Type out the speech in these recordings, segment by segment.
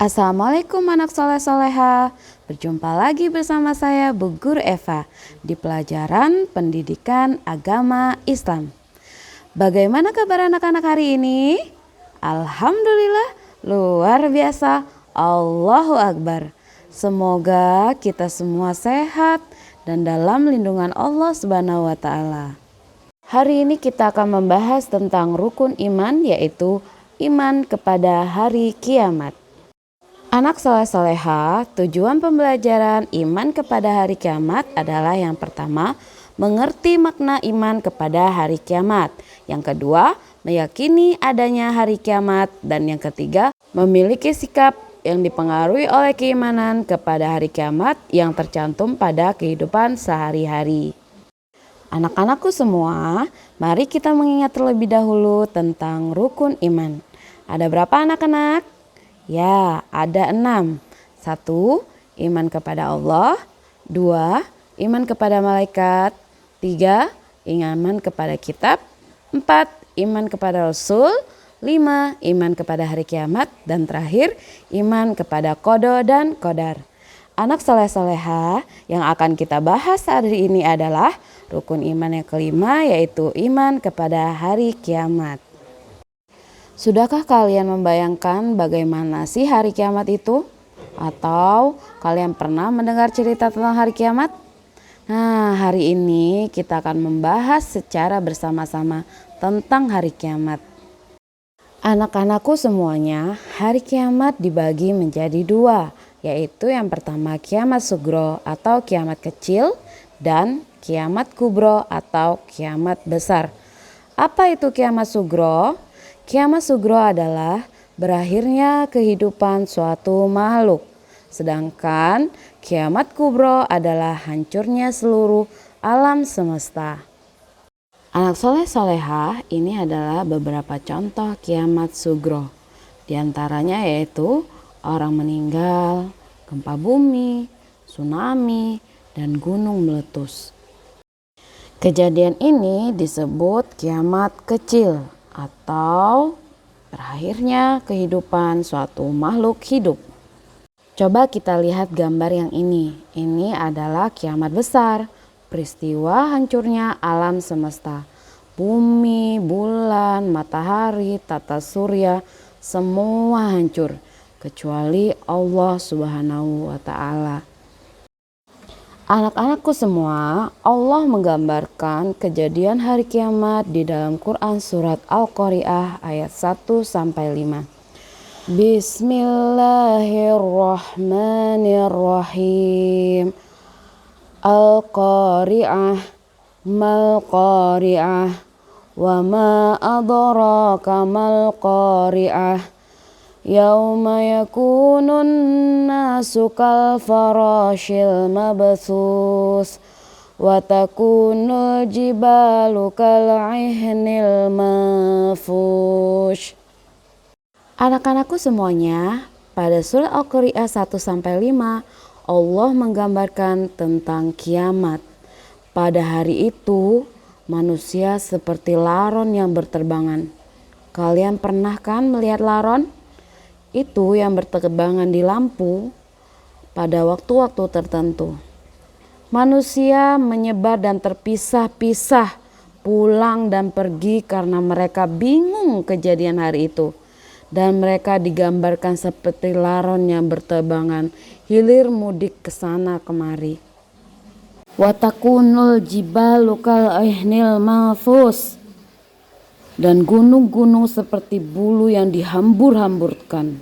Assalamualaikum anak soleh-soleha. Berjumpa lagi bersama saya Bu Guru Eva di pelajaran pendidikan agama Islam. Bagaimana kabar anak-anak hari ini? Alhamdulillah luar biasa. Allahu Akbar. Semoga kita semua sehat dan dalam lindungan Allah Subhanahu wa taala. Hari ini kita akan membahas tentang rukun iman, yaitu iman kepada hari kiamat. Anak soleh-soleha, tujuan pembelajaran iman kepada hari kiamat adalah yang pertama, mengerti makna iman kepada hari kiamat. Yang kedua, meyakini adanya hari kiamat. Dan yang ketiga, memiliki sikap yang dipengaruhi oleh keimanan kepada hari kiamat yang tercantum pada kehidupan sehari-hari. Anak-anakku semua, mari kita mengingat terlebih dahulu tentang rukun iman. Ada berapa anak-anak? Ya, ada 6. 1. Iman kepada Allah. 2. Iman kepada malaikat. 3. Iman kepada kitab. 4. Iman kepada Rasul. 5. Iman kepada hari kiamat. Dan terakhir, iman kepada qada dan qadar. Anak soleh-soleha, yang akan kita bahas hari ini adalah rukun iman yang kelima, yaitu iman kepada hari kiamat. Sudahkah kalian membayangkan bagaimana sih hari kiamat itu? Atau kalian pernah mendengar cerita tentang hari kiamat? Nah, hari ini kita akan membahas secara bersama-sama tentang hari kiamat. Anak-anakku semuanya, hari kiamat dibagi menjadi 2, yaitu yang pertama kiamat sugro atau kiamat kecil dan kiamat kubro atau kiamat besar. Apa itu kiamat sugro? Kiamat sugro adalah berakhirnya kehidupan suatu makhluk, sedangkan kiamat kubro adalah hancurnya seluruh alam semesta. Anak soleh-soleha, ini adalah beberapa contoh kiamat sugro. Di antaranya yaitu orang meninggal, gempa bumi, tsunami, dan gunung meletus. Kejadian ini disebut kiamat kecil atau berakhirnya kehidupan suatu makhluk hidup. Coba kita lihat gambar yang ini. Ini adalah kiamat besar, peristiwa hancurnya alam semesta. Bumi, bulan, matahari, tata surya, semua hancur kecuali Allah Subhanahu wa taala. Anak-anakku semua, Allah menggambarkan kejadian hari kiamat di dalam Quran surat Al-Qari'ah ayat 1-5. Bismillahirrahmanirrahim. Al-Qari'ah, mal-Qari'ah, wa ma adraka mal-Qari'ah. Yauma yakunun nasu kal farashil mabthus wa takunul jibalu kal ihnil manfush. Anak-anakku semuanya, pada surah Al-Qari'ah 1-5 Allah menggambarkan tentang kiamat. Pada hari itu manusia seperti laron yang berterbangan. Kalian pernah kan melihat laron? Itu yang berterbangan di lampu pada waktu-waktu tertentu. Manusia menyebar dan terpisah-pisah, pulang dan pergi karena mereka bingung kejadian hari itu. Dan mereka digambarkan seperti laron yang berterbangan, hilir mudik ke sana kemari. Watakunul jibalu kal ihnil manfus. Dan gunung-gunung seperti bulu yang dihambur-hamburkan.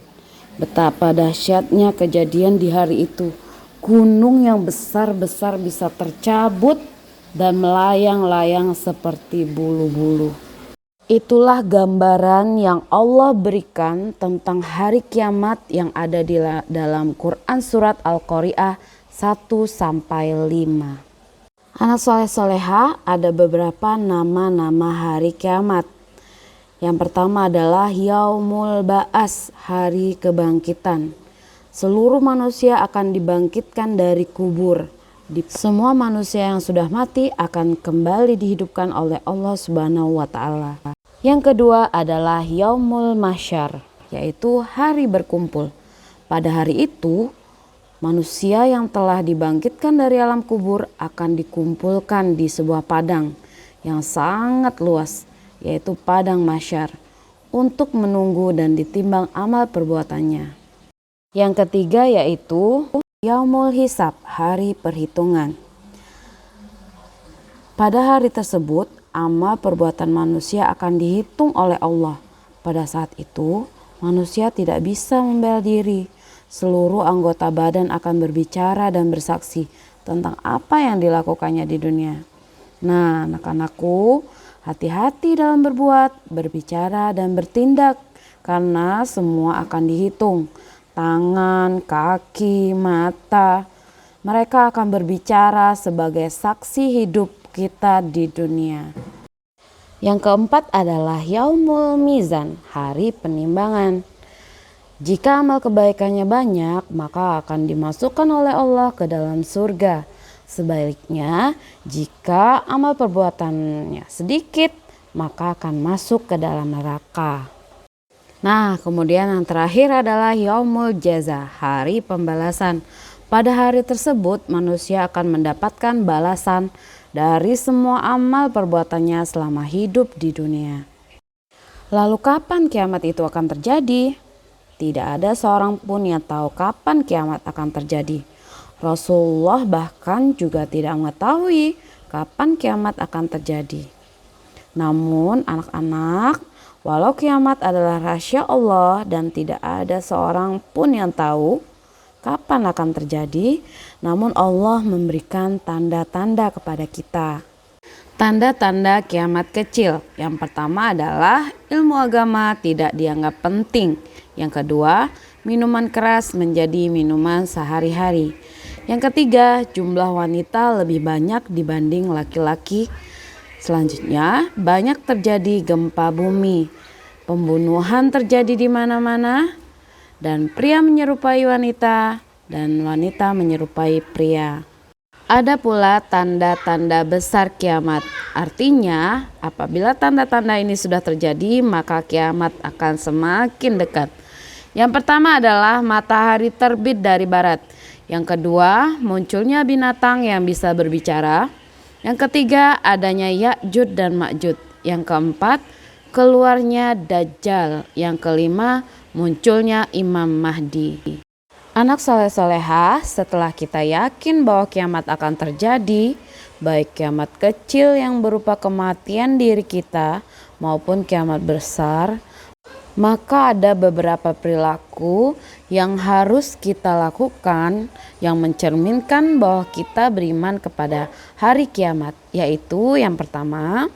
Betapa dahsyatnya kejadian di hari itu. Gunung yang besar-besar bisa tercabut dan melayang-layang seperti bulu-bulu. Itulah gambaran yang Allah berikan tentang hari kiamat yang ada di dalam Quran surat Al-Qari'ah 1-5. Anak soleh-soleha, ada beberapa nama-nama hari kiamat. Yang pertama adalah Yaumul Ba'as, hari kebangkitan. Seluruh manusia akan dibangkitkan dari kubur. Semua manusia yang sudah mati akan kembali dihidupkan oleh Allah Subhanahu wa taala. Yang kedua adalah Yaumul Mahsyar, yaitu hari berkumpul. Pada hari itu, manusia yang telah dibangkitkan dari alam kubur akan dikumpulkan di sebuah padang yang sangat luas, yaitu padang mahsyar, untuk menunggu dan ditimbang amal perbuatannya. Yang ketiga yaitu Yaumul Hisab, hari perhitungan. Pada hari tersebut, amal perbuatan manusia akan dihitung oleh Allah. Pada saat itu, manusia tidak bisa membela diri. Seluruh anggota badan akan berbicara dan bersaksi tentang apa yang dilakukannya di dunia. Nah, anak-anakku, hati-hati dalam berbuat, berbicara, dan bertindak, karena semua akan dihitung. Tangan, kaki, mata, mereka akan berbicara sebagai saksi hidup kita di dunia. Yang keempat adalah Yaumul Mizan, hari penimbangan. Jika amal kebaikannya banyak, maka akan dimasukkan oleh Allah ke dalam surga. Sebaliknya, jika amal perbuatannya sedikit, maka akan masuk ke dalam neraka. Nah, kemudian yang terakhir adalah Yaumul Jaza, hari pembalasan. Pada hari tersebut, manusia akan mendapatkan balasan dari semua amal perbuatannya selama hidup di dunia. Lalu kapan kiamat itu akan terjadi? Tidak ada seorang pun yang tahu kapan kiamat akan terjadi. Rasulullah bahkan juga tidak mengetahui kapan kiamat akan terjadi. Namun anak-anak, walau kiamat adalah rahasia Allah dan tidak ada seorang pun yang tahu kapan akan terjadi, namun Allah memberikan tanda-tanda kepada kita. Tanda-tanda kiamat kecil. Yang pertama adalah ilmu agama tidak dianggap penting. Yang kedua, minuman keras menjadi minuman sehari-hari. Yang ketiga, jumlah wanita lebih banyak dibanding laki-laki. Selanjutnya, banyak terjadi gempa bumi. Pembunuhan terjadi di mana-mana. Dan pria menyerupai wanita dan wanita menyerupai pria. Ada pula tanda-tanda besar kiamat. Artinya, apabila tanda-tanda ini sudah terjadi, maka kiamat akan semakin dekat. Yang pertama adalah matahari terbit dari barat. Yang kedua, munculnya binatang yang bisa berbicara. Yang ketiga, adanya Ya'juj dan Ma'juj. Yang keempat, keluarnya Dajjal. Yang kelima, munculnya Imam Mahdi. Anak soleh-solehah, setelah kita yakin bahwa kiamat akan terjadi, baik kiamat kecil yang berupa kematian diri kita maupun kiamat besar, maka ada beberapa perilaku yang harus kita lakukan yang mencerminkan bahwa kita beriman kepada hari kiamat, yaitu yang pertama,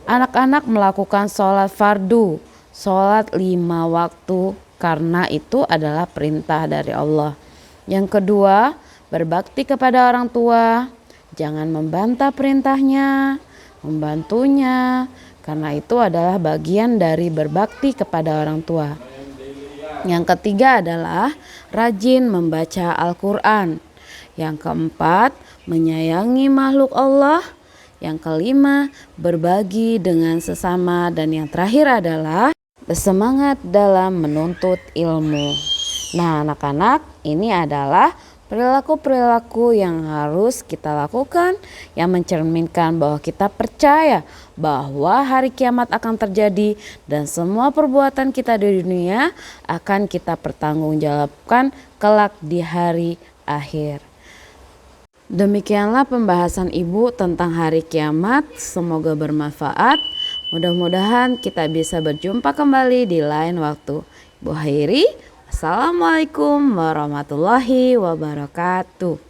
anak-anak melakukan sholat fardu, sholat 5 waktu, karena itu adalah perintah dari Allah. Yang kedua, berbakti kepada orang tua, jangan membantah perintahnya, membantunya, karena itu adalah bagian dari berbakti kepada orang tua. Yang ketiga adalah rajin membaca Al-Quran. Yang keempat, menyayangi makhluk Allah. Yang kelima, berbagi dengan sesama. Dan yang terakhir adalah bersemangat dalam menuntut ilmu. Nah, anak-anak, ini adalah perilaku-perilaku yang harus kita lakukan yang mencerminkan bahwa kita percaya bahwa hari kiamat akan terjadi dan semua perbuatan kita di dunia akan kita pertanggungjawabkan kelak di hari akhir. Demikianlah pembahasan Ibu tentang hari kiamat. Semoga bermanfaat. Mudah-mudahan kita bisa berjumpa kembali di lain waktu. Ibu akhiri. Assalamualaikum warahmatullahi wabarakatuh.